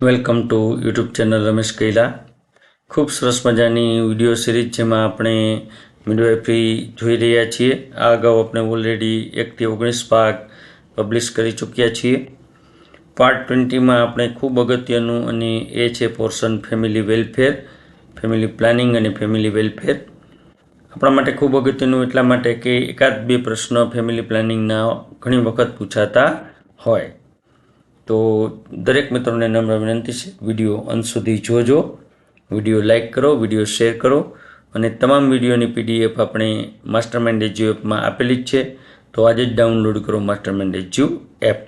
Welcome to YouTube channel Ramesh Kaila. ખૂબ સરસ મજાની વિડીયો સિરીઝ જેમાં આપણે મિડવાઇફરી જોઈ રહ્યા છીએ. આ અગાઉ આપણે ઓલરેડી 1 થી 19 ભાગ પબ્લિશ કરી ચૂક્યા છીએ. પાર્ટ 20માં આપણે ખૂબ અગત્યનું અને એ છે portion family welfare, family planning અને ફેમિલી વેલફેર. આપણા માટે ખૂબ અગત્યનું એટલા માટે કે એકાદ બે પ્રશ્ન ફેમિલી પ્લાનિંગના ઘણી વખત પૂછાતા હોય. તો દરેક મિત્રોને નમ્ર વિનંતી છે, વિડીયો અંત સુધી જોજો, વિડીયો લાઇક કરો, વિડીયો શેર કરો અને તમામ વિડીયોની PDF આપણે માસ્ટરમાઇન્ડ એજ્યુ એપમાં આપેલી જ છે. તો આજે જ ડાઉનલોડ કરો માસ્ટરમાઇન્ડ એજ્યુ એપ.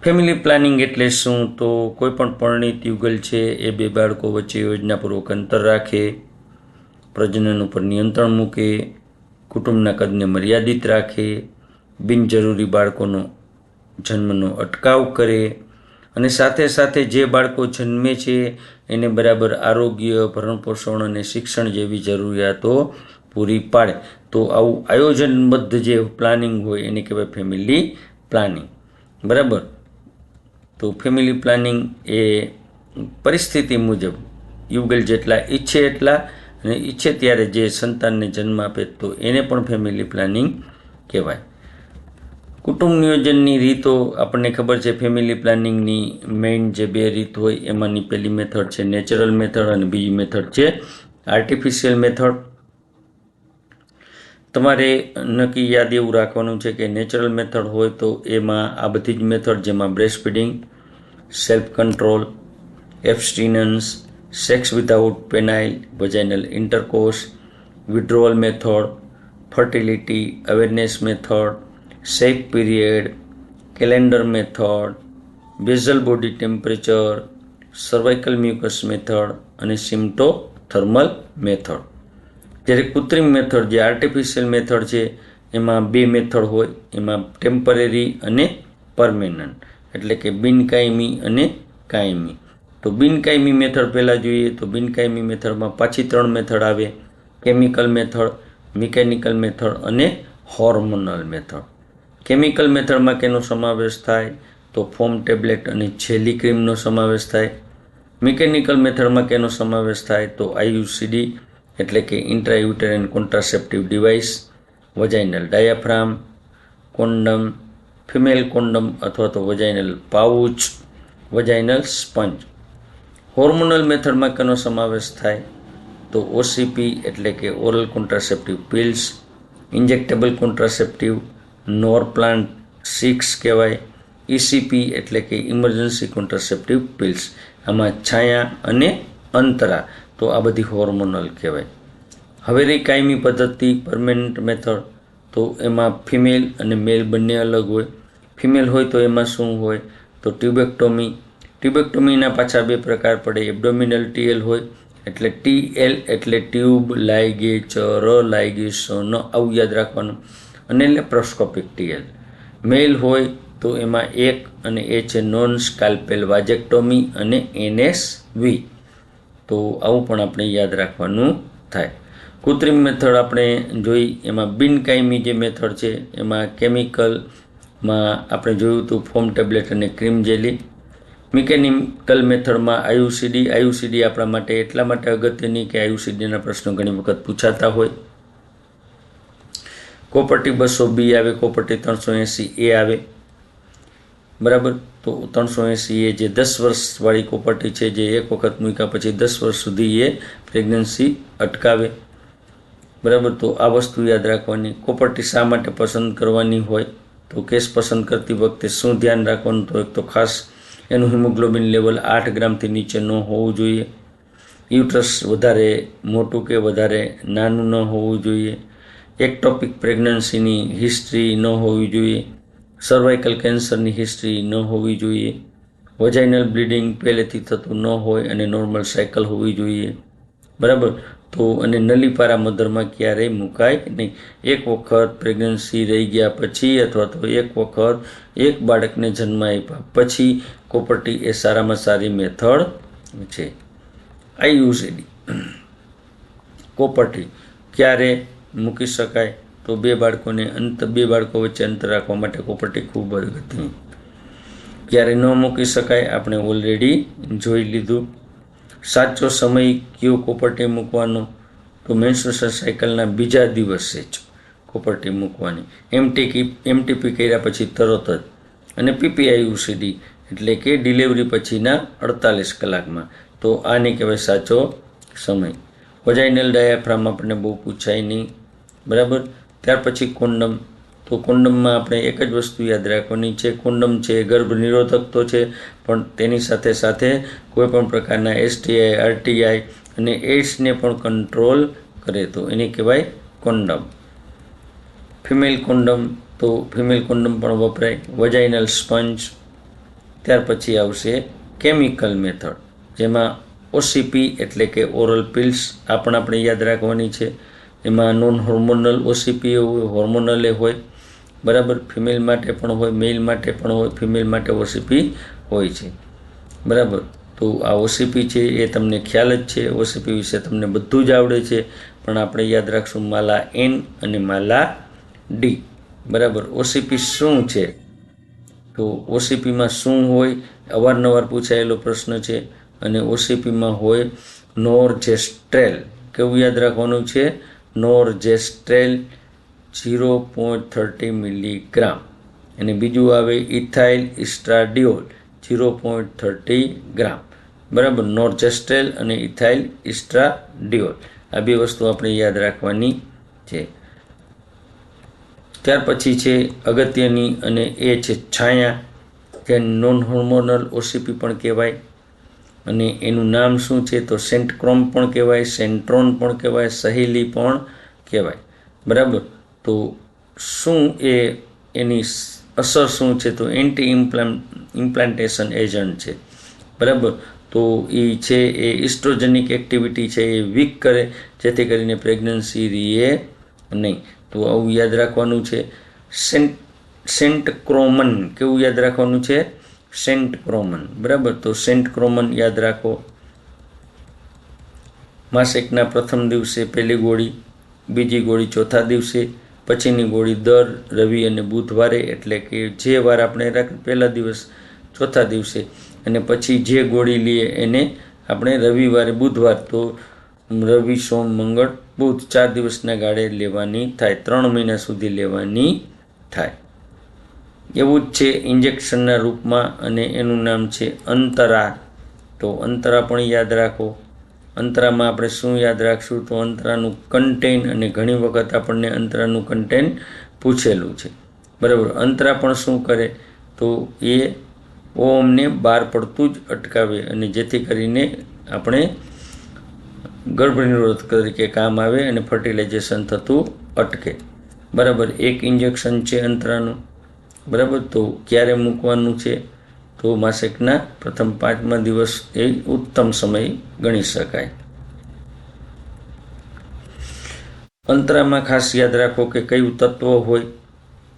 ફેમિલી પ્લાનિંગ એટલે શું? તો કોઈ પણ પરણિત યુગલ છે એ બે બાળકો વચ્ચે યોજનાપૂર્વક અંતર રાખે, પ્રજનન ઉપર નિયંત્રણ મૂકે, કુટુંબના કદને મર્યાદિત રાખે, બિનજરૂરી બાળકોનો જન્મનો અટકાવ કરે અને સાથે સાથે જે બાળકો જન્મે છે એને બરાબર આરોગ્ય, ભરણપોષણ અને શિક્ષણ જેવી જરૂરિયાતો પૂરી પાડે. તો આવું આયોજનબદ્ધ જે પ્લાનિંગ હોય એને કહેવાય ફેમિલી પ્લાનિંગ. બરાબર. તો ફેમિલી પ્લાનિંગ એ પરિસ્થિતિ મુજબ યુગલ જેટલા ઈચ્છે એટલા અને ઈચ્છે ત્યારે જે સંતાનને જન્મ આપે તો એને પણ ફેમિલી પ્લાનિંગ કહેવાય. કુટુંબ નિયોજનની રીતો આપણને ખબર છે. ફેમિલી પ્લાનિંગની મેઇન જે બે રીત હોય એમાંની પહેલી મેથડ છે નેચરલ મેથડ અને બીજી મેથડ છે આર્ટિફિશિયલ મેથડ. તમારે નક્કી યાદ એવું રાખવાનું છે કે નેચરલ મેથડ હોય તો એમાં આ બધી જ મેથડ જેમાં breastfeeding, self control, abstinence, sex without penile vaginal intercourse, withdrawal method, fertility awareness method, safe period, calendar method, basal body temperature, cervical mucus method અને સિમ્પ્ટોથર્મલ મેથડ. જ્યારે કૃત્રિમ મેથડ જે આર્ટિફિશિયલ મેથડ છે એમાં બે method હોય, એમાં temporary અને પરમેનન્ટ, એટલે કે બિનકાયમી અને કાયમી. તો બિનકાયમી મેથડ પહેલાં જોઈએ તો બિનકાયમી મેથડમાં પાછી 3 મેથડ આવે: કેમિકલ મેથડ, મિકેનિકલ મેથડ અને હોર્મોનલ મેથડ. કેમિકલ મેથડમાં કેનો સમાવેશ થાય? તો ફોમ ટેબ્લેટ અને જેલી ક્રીમનો સમાવેશ થાય. મિકેનિકલ મેથડમાં કેનો સમાવેશ થાય? તો IUCD એટલે કે intrauterine contraceptive device, vaginal diaphragm, condom, female condom અથવા તો vaginal pouch, vaginal sponge. Hormonal મેથડમાં કેનો સમાવેશ થાય? તો OCP એટલે કે oral contraceptive pills, injectable contraceptive, Norplant 6 કહેવાય, ECP એટલે કે ઇમરજન્સી કોન્ટ્રાસેપ્ટિવ પિલ્સ. આમાં છાયા અને અંતરા, તો આ બધી હોર્મોનલ કહેવાય. હવે રહી કાયમી પદ્ધતિ પરમેનન્ટ મેથડ. તો એમાં ફિમેલ અને મેલ બંને અલગ હોય. ફિમેલ હોય તો એમાં શું હોય? તો ટ્યુબેક્ટોમી. ટ્યુબેક્ટોમીના પાછા બે પ્રકાર પડે. એબ્ડોમિનલ TL હોય એટલે TL એટલે ટ્યુબ લાઇગેચર લાઇગેશન, આવું યાદ રાખવાનું, અને લેપ્રોસ્કોપિક TL. મેલ હોય તો એમાં એક અને એ છે નોન સ્કાલ્પેલ વાજેક્ટોમી અને NSV. તો આવું પણ આપણે યાદ રાખવાનું થાય. કૃત્રિમ મેથડ આપણે જોઈ, એમાં બિનકાયમી જે મેથડ છે એમાં કેમિકલમાં આપણે જોયું હતું ફોમ ટેબ્લેટ અને ક્રીમ જેલી. મિકેનિકલ મેથડમાં IUCD આપણા માટે એટલા માટે અગત્યની કે IUCDના પ્રશ્નો ઘણી વખત પૂછાતા હોય. કોપરટી 200B આવે, કોપરટી 380A આવે. બરાબર. તો 380A જે 10 વર્ષવાળી કોપરટી છે, જે એક વખત મૂક્યા પછી 10 વર્ષ સુધી એ પ્રેગ્નન્સી અટકાવે. બરાબર. તો આ વસ્તુ યાદ રાખવાની. કોપરટી શા માટે પસંદ કરવાની હોય? તો કેસ પસંદ કરતી વખતે શું ધ્યાન રાખવાનું? તો એક તો ખાસ એનું હિમોગ્લોબિન લેવલ 8 ગ્રામથી નીચે ન હોવું જોઈએ. યુટ્રસ વધારે મોટું કે વધારે નાનું ન હોવું જોઈએ. એક્ટોપિક પ્રેગ્નન્સીની હિસ્ટ્રી ન હોવી જોઈએ. સર્વાઇકલ કેન્સરની હિસ્ટ્રી ન હોવી જોઈએ. વજાઇનલ બ્લીડિંગ પહેલેથી થતું ન હોય અને નોર્મલ સાયકલ હોવી જોઈએ. બરાબર. તો અને નલીપારા મધરમાં ક્યારેય મુકાય નહીં. એક વખત પ્રેગ્નન્સી રહી ગયા પછી અથવા તો એક વખત એક બાળકને જન્મ આપ્યા પછી કોપરટી એ સારામાં સારી મેથડ છે. IUCD કોપરટી ક્યારે મૂકી શકાય? તો બે બાળકો વચ્ચે અંતર રાખવા માટે કોપરટી ખૂબ અગત્યની. ક્યારે ન મૂકી શકાય આપણે ઓલરેડી જોઈ લીધું. સાચો સમય કયો કોપરટી મૂકવાનો, તો મેન્સ્ટ્રુએશન સાયકલના બીજા દિવસે જ કોપરટી મૂકવાની. એમટીપી કર્યા પછી તરત જ. અને પીપીઆઈયુસીડી એટલે કે ડિલિવરી પછીના 48 કલાકમાં. તો આને કહેવાય સાચો સમય. વજાઇનલ ડાયાફ્રામ આપણને બહુ પૂછાય નહીં, બરાબર. ત્યાર પછી કોન્ડમ. તો કોન્ડમમાં આપણે એક જ વસ્તુ યાદ રાખવાની છે, કોન્ડમ છે ગર્ભ નિરોધક તો છે, પણ તેની સાથે સાથે કોઈ પણ પ્રકારના એસટીઆઈ, આરટીઆઈ અને એઇડ્સને પણ કંટ્રોલ કરે, તો એને કહેવાય કોન્ડમ. ફિમેલ કોન્ડમ, તો ફિમેલ કોન્ડમ પણ વપરાય. Vaginal sponge. ત્યાર પછી આવશે કેમિકલ મેથડ, જેમાં ઓસીપી એટલે કે ઓરલ પિલ્સ આ પણ આપણે યાદ રાખવાની છે. એમાં નોન હોર્મોનલ ઓસીપી હોય, હોર્મોનલે હોય, બરાબર. ફિમેલ માટે પણ હોય, મેલ માટે પણ હોય, ફિમેલ માટે ઓસીપી હોય છે, બરાબર. તો આ ઓસીપી છે એ તમને ખ્યાલ જ છે, ઓસીપી વિશે તમને બધું જ આવડે છે, પણ આપણે યાદ રાખશું માલા એન અને માલા ડી, બરાબર. ઓસીપી શું છે, તો ઓસીપીમાં શું હોય, અવારનવાર પૂછાયેલો પ્રશ્ન છે. અને ઓસીપીમાં હોય નોર્જેસ્ટ્રેલ. કેવું યાદ રાખવાનું છે? નોર્જેસ્ટ્રેલ 0.30 મિલીગ્રામ. અને બીજું આવે ઇથાઇલ ઇસ્ટ્રાડિયોલ 0.30 ગ્રામ, બરાબર. નોર્જેસ્ટ્રેલ અને ઇથાઇલ ઇસ્ટ્રાડિયોલ આ બે વસ્તુ આપણે યાદ રાખવાની છે. ત્યાર પછી છે અગત્યની, અને એ છે છાયા, જે નોન હોર્મોનલ ઓસીપી પણ કહેવાય. અને એનું નામ શું છે? તો સેન્ટક્રોમ પણ કહેવાય, સેન્ટ્રોન પણ કહેવાય, સહેલી પણ કહેવાય, બરાબર. તો શું એની અસર શું છે? તો એન્ટી ઇમ્પ્લાન્ટેશન એજન્ટ છે, બરાબર. તો એ છે એ ઇસ્ટ્રોજેનિક એક્ટિવિટી છે એ વીક કરે, જેથી કરીને પ્રેગ્નન્સી રીએ નહીં. તો આવું યાદ રાખવાનું છે. સેન્ટક્રોમન, કેવું યાદ રાખવાનું છે? સેન્ટક્રોમન, બરાબર. તો સેન્ટક્રોમન યાદ રાખો. માસિકના પ્રથમ દિવસે પહેલી ગોળી, બીજી ગોળી ચોથા દિવસે, પછીની ગોળી દર રવિ અને બુધવારે, એટલે કે જે વાર આપણે પહેલા દિવસ ચોથા દિવસે, અને પછી જે ગોળી લઈએ એને આપણે રવિવારે બુધવાર, તો રવિ સોમ મંગળ બુધ 4 દિવસના ગાળે લેવાની થાય, 3 મહિના સુધી લેવાની થાય. એવું જ છે ઇન્જેક્શનના રૂપમાં, અને એનું નામ છે અંતરા. તો અંતરા પણ યાદ રાખો. અંતરામાં આપણે શું યાદ રાખશું? તો અંતરાનું કન્ટેન, અને ઘણી વખત આપણને અંતરાનું કન્ટેન પૂછેલું છે, બરાબર. અંતરા પણ શું કરે? તો એ ઓમને બહાર પડતું જ અટકાવે, અને જેથી કરીને આપણે ગર્ભનિરોધ તરીકે કામ આવે અને ફર્ટિલાઇઝેશન થતું અટકે, બરાબર. એક ઇન્જેક્શન છે અંતરાનું, બરાબર. તો ક્યારે મૂકવાનું છે? તો માસિકના પ્રથમ 5મા દિવસ એ ઉત્તમ સમય ગણી શકાય. અંતરામાં ખાસ યાદ રાખો કે કયું તત્વ હોય?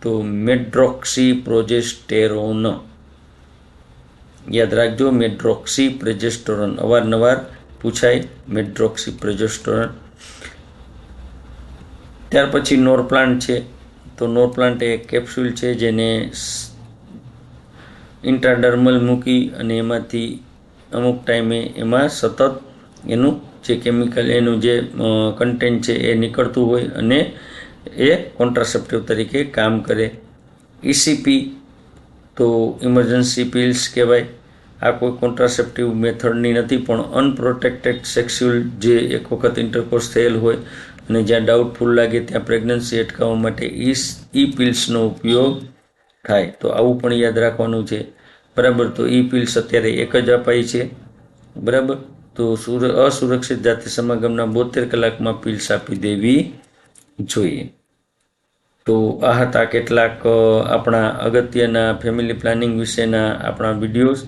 તો મેડ્રોક્સીપ્રોજેસ્ટેરોન યાદ રાખજો. મેડ્રોક્સીપ્રોજેસ્ટેરોન અવારનવાર પૂછાય, મેડ્રોક્સીપ્રોજેસ્ટેરોન. ત્યાર પછી નોરપ્લાન્ટ છે. તો નોરપ્લાન્ટ એ કેપ્સ્યુલ છે જેને ઇન્ટ્રાડર્મલ મૂકી અને એમાંથી અમુક ટાઈમે એમાં સતત એનું જે કેમિકલ, એનું જે કન્ટેન્ટ છે એ નીકળતું હોય, અને એ કોન્ટ્રાસેપ્ટિવ તરીકે કામ કરે. ઇસીપી તો ઇમરજન્સી પિલ્સ કહેવાય. આ કોઈ કોન્ટ્રાસેપ્ટિવ મેથડની નથી, પણ અનપ્રોટેક્ટેડ સેક્સ્યુઅલ જે એક વખત ઇન્ટરકોર્સ થયેલ હોય અને જ્યાં ડાઉટફુલ લાગે ત્યાં પ્રેગ્નન્સી અટકાવવા માટે ઈ પિલ્સનો ઉપયોગ થાય. તો આવું પણ યાદ રાખવાનું છે, બરાબર. તો ઈ પિલ્સ અત્યારે એક જ અપાય છે, બરાબર. તો અસુરક્ષિત જાતિ સમાગમના 72 કલાકમાં પિલ્સ આપી દેવી જોઈએ. તો આ હતા કેટલાક આપણા અગત્યના ફેમિલી પ્લાનિંગ વિશેના આપણા વિડીયોઝ.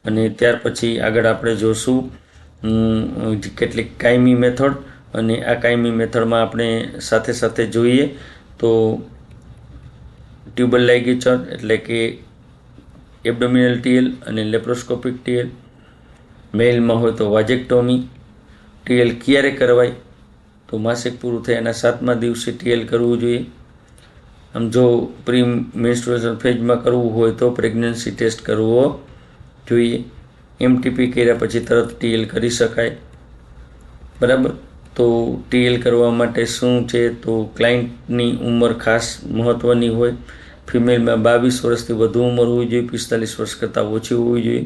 અને ત્યાર પછી આગળ આપણે જોશું કેટલીક કાયમી મેથડ, અને આ કાયમી મેથડમાં આપણે સાથે સાથે જોઈએ તો ટ્યુબલ લાઇગેચર એટલે કે એબ્ડોમિનલ ટીએલ અને લેપ્રોસ્કોપિક ટીએલ. મેલમાં હોય તો વાજેક્ટોમી. ટીએલ ક્યારે કરવાય? તો માસિક પૂરું થયાના 7મા દિવસે ટીએલ કરવું જોઈએ. આમ જો પ્રી મેન્સ્ટ્રુએશન ફેઝમાં કરવું હોય તો પ્રેગ્નન્સી ટેસ્ટ કરવો જોઈએ. MTP કર્યા પછી તરત TL કરી શકાય. બરાબર. તો TL કરવા માટે શું છે તો ક્લાયન્ટની ઉંમર ખાસ મહત્ત્વની હોય. ફિમેલમાં 22 વર્ષથી વધુ ઉંમર હોવી જોઈએ, 45 વર્ષ કરતાં ઓછી હોવી જોઈએ.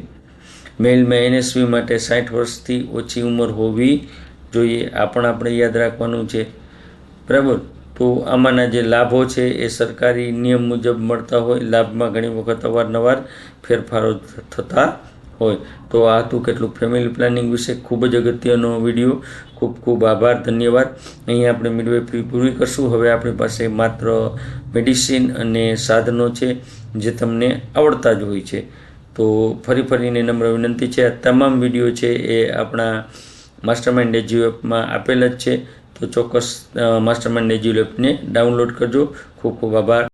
મેલમાં NSV માટે 60 વર્ષથી ઓછી ઉંમર હોવી જોઈએ. આ પણ આપણે યાદ રાખવાનું છે. બરાબર. તો આમાંના જે લાભો છે એ સરકારી નિયમ મુજબ મળતા હોય. લાભમાં ઘણી વખત અવારનવાર ફેરફારો થતા હોય. તો આ હતું કેટલુંક ફેમિલી પ્લાનિંગ વિશે ખૂબ જ અગત્યનો વિડીયો. ખૂબ ખૂબ આભાર, ધન્યવાદ. અહીં આપણે મિડવાઇફરી પૂરી કરશું. હવે આપણી પાસે માત્ર મેડિસિન અને સાધનો છે જે તમને આવડતા જ હોય છે. તો ફરીને નમ્ર વિનંતી છે, આ તમામ વિડીયો છે એ આપણા માસ્ટરમાઇન્ડ એજ્યુ એપમાં આપેલ જ છે. તો ચોક્કસ માસ્ટરમાઇન્ડ એજ્યુ એપને ડાઉનલોડ કરજો. ખૂબ ખૂબ આભાર.